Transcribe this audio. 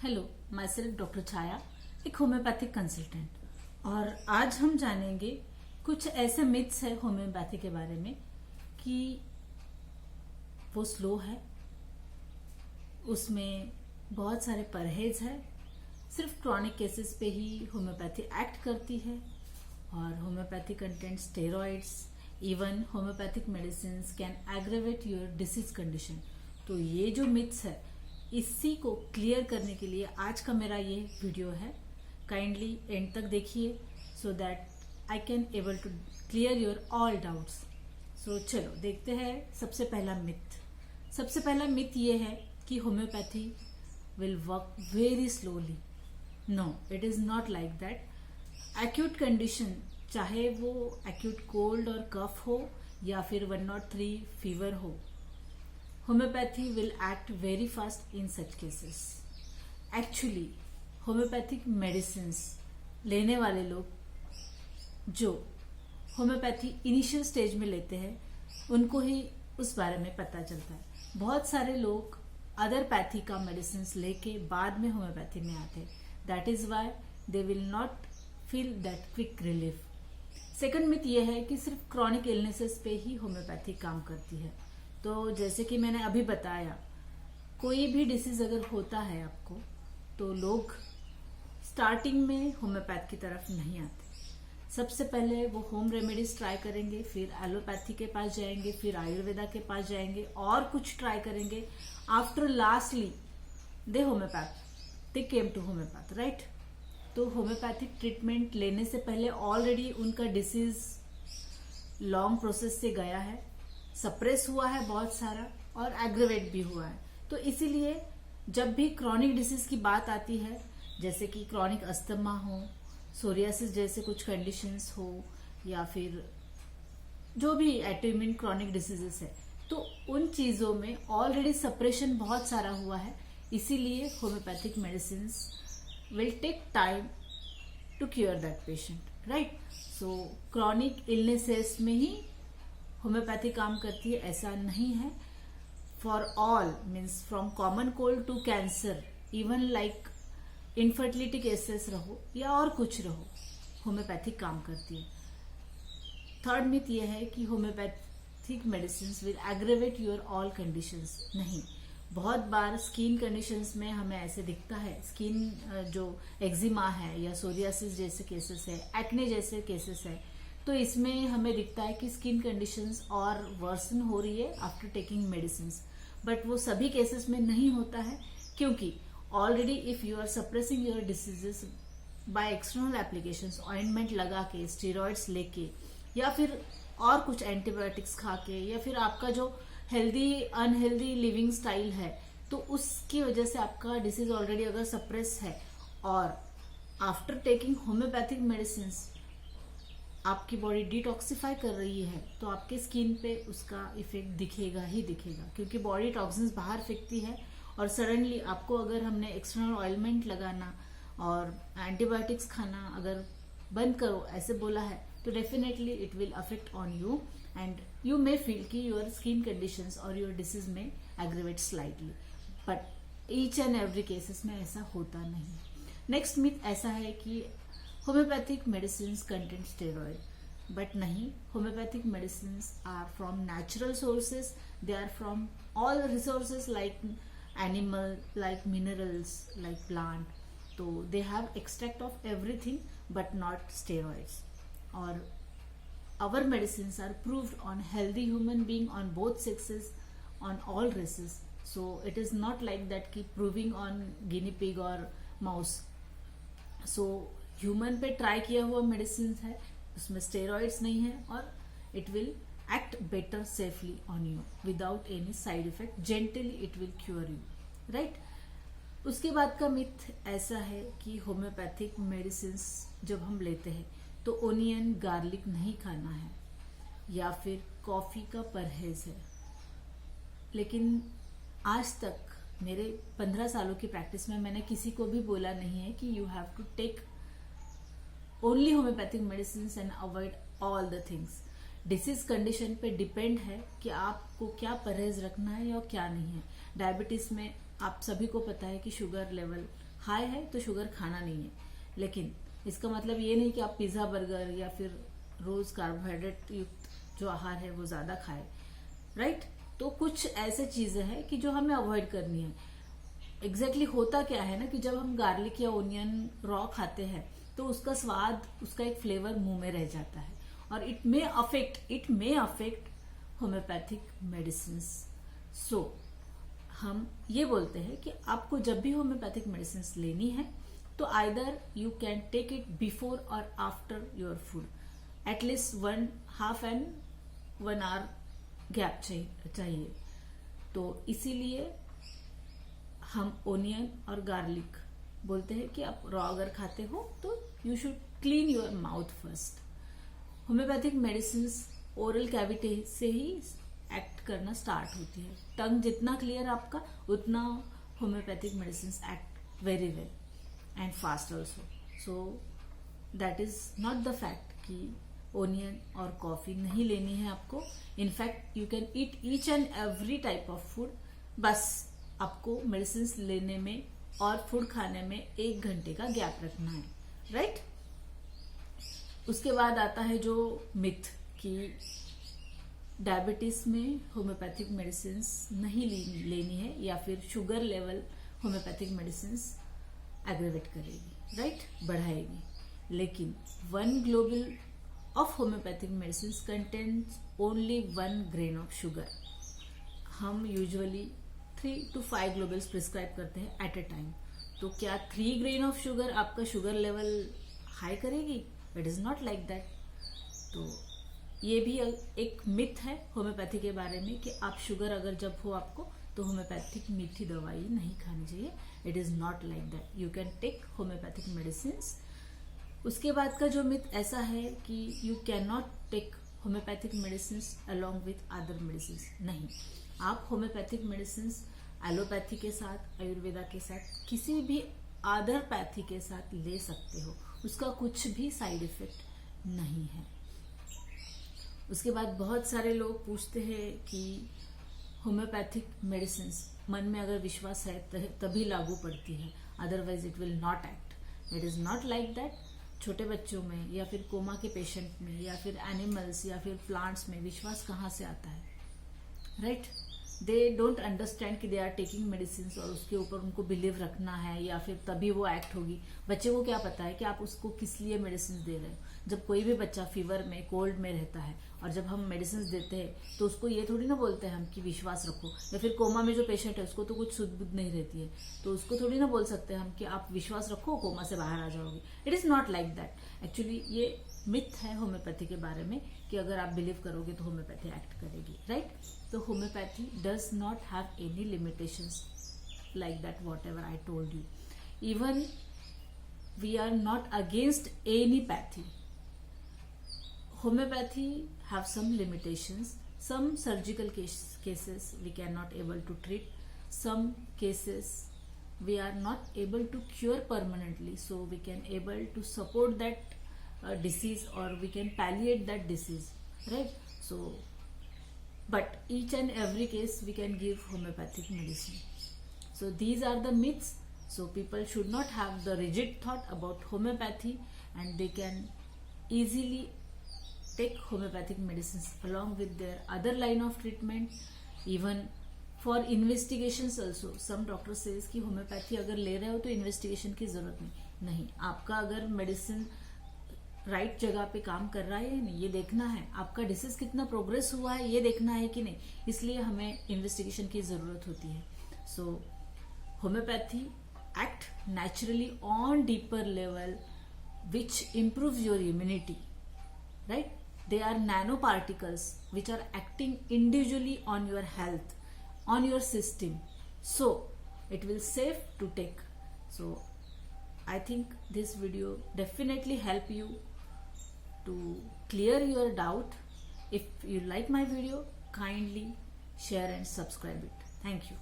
Hello, my self doctor छाया, एक homeopathic consultant. और आज हम जानेंगे कुछ ऐसे मिथ्स है होम्योपैथी के बारे में कि वो स्लो है, उसमें बहुत सारे परहेज है, सिर्फ क्रॉनिक केसेस पे ही होम्योपैथी एक्ट करती है, और homeopathy content steroids, even homeopathic medicine can aggravate your disease condition. तो ये जो मिथ्स है इसी को क्लियर करने के लिए आज का मेरा ये वीडियो है। काइंडली एंड तक देखिए so that I can able to clear your all doubts. So चलो देखते हैं। सबसे पहला मिथ ये है कि homeopathy will work very slowly. No, it is not like that. Acute condition, चाहे वो एक्यूट कोल्ड और कफ हो या फिर 103 फीवर हो, homeopathy will act very fast in such cases. Actually, homeopathic medicines लेने वाले लोग जो होम्योपैथी इनिशियल स्टेज में लेते हैं उनको ही उस बारे में पता चलता है। बहुत सारे लोग अदर पैथी का मेडिसिन लेके बाद में होम्योपैथी में आते हैं। That is why they will not feel that quick relief. Second myth ये है कि सिर्फ क्रॉनिक इलनेसेस पे ही होम्योपैथी काम करती है। तो जैसे कि मैंने अभी बताया, कोई भी डिसीज अगर होता है आपको तो लोग स्टार्टिंग में होम्योपैथ की तरफ नहीं आते। सबसे पहले वो होम रेमेडीज ट्राई करेंगे, फिर एलोपैथी के पास जाएंगे, फिर आयुर्वेदा के पास जाएंगे और कुछ ट्राई करेंगे। After lastly they came to homeopath, right. तो होम्योपैथिक ट्रीटमेंट लेने से पहले ऑलरेडी उनका डिसीज लॉन्ग प्रोसेस से गया है, सप्रेस हुआ है बहुत सारा और एग्रेवेट भी हुआ है। तो इसीलिए जब भी क्रॉनिक डिसीज की बात आती है, जैसे कि क्रॉनिक अस्थमा हो, सोरियासिस जैसे कुछ कंडीशंस हो, या फिर जो भी ऑटोइम्यून क्रॉनिक डिसीजेस है, तो उन चीजों में ऑलरेडी सप्रेशन बहुत सारा हुआ है। इसीलिए homeopathic medicine will take time to cure that patient, right. So chronic illnesses में ही होम्योपैथी काम करती है, ऐसा नहीं है। For all means from common cold to cancer, even like infertility cases रहो या और कुछ रहो, होम्योपैथी काम करती है। थर्ड मिथ ये है कि homeopathic medicine will aggravate your all conditions. नहीं, बहुत बार स्किन कंडीशंस में हमें ऐसे दिखता है, स्किन जो एक्जिमा है या सोरियासिस जैसे केसेस है, एक्ने जैसे केसेस है, तो इसमें हमें दिखता है कि स्किन कंडीशंस और वर्सन हो रही है आफ्टर टेकिंग मेडिसिन। बट वो सभी केसेस में नहीं होता है, क्योंकि already if you are suppressing your diseases by external applications, ointment लगा के, स्टेरॉइड्स लेके, या फिर और कुछ एंटीबायोटिक्स खा के, या फिर आपका जो हेल्दी अनहेल्दी लिविंग स्टाइल है, तो उसकी वजह से आपका डिसीज ऑलरेडी अगर सप्रेस है और आफ्टर टेकिंग होम्योपैथिक मेडिसिन आपकी बॉडी डिटॉक्सिफाई कर रही है, तो आपके स्किन पे उसका इफेक्ट दिखेगा ही दिखेगा, क्योंकि बॉडी टॉक्सिन्स बाहर फेंकती है। और सडनली आपको अगर हमने एक्सटर्नल ऑयलमेंट लगाना और एंटीबायोटिक्स खाना अगर बंद करो ऐसे बोला है, तो definitely it will affect on you and you may feel कि योर स्किन कंडीशंस और योर डिसीज में aggravate slightly. But each and every cases में ऐसा होता नहीं। नेक्स्ट मिथ ऐसा है कि homeopathic medicine content steroid, but नहीं, homeopathic medicine are from natural sources, they are from all resources like animal, like minerals, like plant. तो they have extract of everything but not steroids. और our medicines are proved on healthy human being on both sexes, on all races. So it is not like that कि proving on guinea pig और mouse. So human पे try किया हुआ medicine है, उसमें steroids नहीं है, और it will act better safely on you without any side effect. Gently it will cure you, right? उसके बाद का मिथ ऐसा है कि होम्योपैथिक मेडिसिन जब हम लेते हैं तो ओनियन गार्लिक नहीं खाना है, या फिर कॉफी का परहेज है। लेकिन आज तक मेरे 15 सालों की प्रैक्टिस में मैंने किसी को भी बोला नहीं है कि you have to take only homeopathic medicine and avoid all the things. Disease condition पे डिपेंड है कि आपको क्या परहेज रखना है या क्या नहीं है। डायबिटीज में आप सभी को पता है कि शुगर लेवल हाई है तो शुगर खाना नहीं है, लेकिन इसका मतलब ये नहीं कि आप पिज्जा बर्गर या फिर रोज कार्बोहाइड्रेट युक्त जो आहार है वो ज्यादा खाए, राइट। तो कुछ ऐसे चीजें हैं कि जो हमें अवॉइड करनी है। एग्जैक्टली होता क्या है ना कि जब हम गार्लिक या ओनियन रॉ खाते हैं तो उसका स्वाद, उसका एक फ्लेवर मुंह में रह जाता है और it may affect homeopathic medicine. So हम ये बोलते हैं कि आपको जब भी होम्योपैथिक मेडिसिन लेनी है तो either you can take it before और after your food, at least 1 hour gap चाहिए। तो इसीलिए हम ओनियन और गार्लिक बोलते हैं कि आप रॉ अगर खाते हो तो you should clean your mouth first. Homeopathic medicine oral cavity से ही एक्ट करना स्टार्ट होती है। टंग जितना क्लियर आपका उतना homeopathic medicine act very well and fast also. So that is not the fact कि ओनियन और कॉफी नहीं लेनी है आपको। In fact you can eat each and every type of food, बस आपको मेडिसिन लेने में और फूड खाने में 1 घंटे का गैप रखना है, राइट। उसके बाद आता है जो मिथ कि डायबिटीज में होम्योपैथिक मेडिसिन नहीं लेनी है या फिर sugar level homeopathic medicine aggravate करेगी, राइट, बढ़ाएगी। लेकिन 1 globule of homeopathic medicines contains only 1 grain of sugar। हम यूजुअली 3 to 5 globules प्रिस्क्राइब करते हैं एट ए टाइम। तो क्या 3 grain of sugar आपका शुगर लेवल हाई करेगी? It is not like that. तो ये भी एक मिथ है होम्योपैथी के बारे में कि आप शुगर अगर जब हो आपको तो होम्योपैथिक मीठी दवाई नहीं खानी चाहिए। It is not like that, you can take homeopathic medicine. उसके बाद का जो मिथ ऐसा है कि you can not take homeopathic medicine along with other medicine. नहीं, आप होम्योपैथिक मेडिसिन एलोपैथी के साथ, आयुर्वेदा के साथ, किसी भी अदर पैथी के साथ ले सकते हो, उसका कुछ भी साइड इफेक्ट नहीं है। उसके बाद बहुत सारे लोग पूछते हैं कि होम्योपैथिक मेडिसिन मन में अगर विश्वास है तभी लागू पड़ती है, otherwise it will not act. It is not like that. छोटे बच्चों में या फिर कोमा के पेशेंट में या फिर एनिमल्स या फिर प्लांट्स में विश्वास कहाँ से आता है, राइट। दे डोंट अंडरस्टैंड कि दे आर टेकिंग मेडिसिन और उसके ऊपर उनको बिलीव रखना है या फिर तभी वो एक्ट होगी। बच्चे को क्या पता है कि आप उसको किस लिए मेडिसिन दे रहे हो। जब कोई भी बच्चा फीवर में, कोल्ड में रहता है और जब हम मेडिसिन देते हैं तो उसको ये थोड़ी ना बोलते हैं हम कि विश्वास रखो, या फिर कोमा में जो पेशेंट है उसको तो कुछ सुध बुध नहीं रहती है तो उसको थोड़ी ना बोल सकते हैं हम कि आप विश्वास रखो कोमा से बाहर आ जाओगे। It is not like that. Actually ये मिथ है होम्योपैथी के बारे में कि अगर आप बिलीव करोगे तो होम्योपैथी एक्ट करेगी, राइट। तो homeopathy does not have any limitations like that whatever I told you. Even we are not against any pathy. Homeopathy have some limitations. Some surgical cases we cannot able to treat. Some cases we are not able to cure permanently, so we can able to support that disease or we can palliate that disease, right. So but each and every case we can give homeopathic medicine. So these are the myths. So people should not have the rigid thought about homeopathy and they can easily take homeopathic medicines along with their other line of treatment. Even for investigations also, some doctor says कि homeopathy अगर ले रहे हो तो investigation की जरूरत नहीं। आपका अगर मेडिसिन राइट जगह पे काम कर रहा है या नहीं ये देखना है, आपका डिसीज कितना प्रोग्रेस हुआ है ये देखना है कि नहीं, इसलिए हमें इन्वेस्टिगेशन की जरूरत होती है। सो homeopathy act naturally on deeper level which improves your immunity, right. They are nanoparticles which are acting individually on your health, on your system, so it will safe to take. So I think this video definitely help you to clear your doubt. If you like my video, kindly share and subscribe it. Thank you.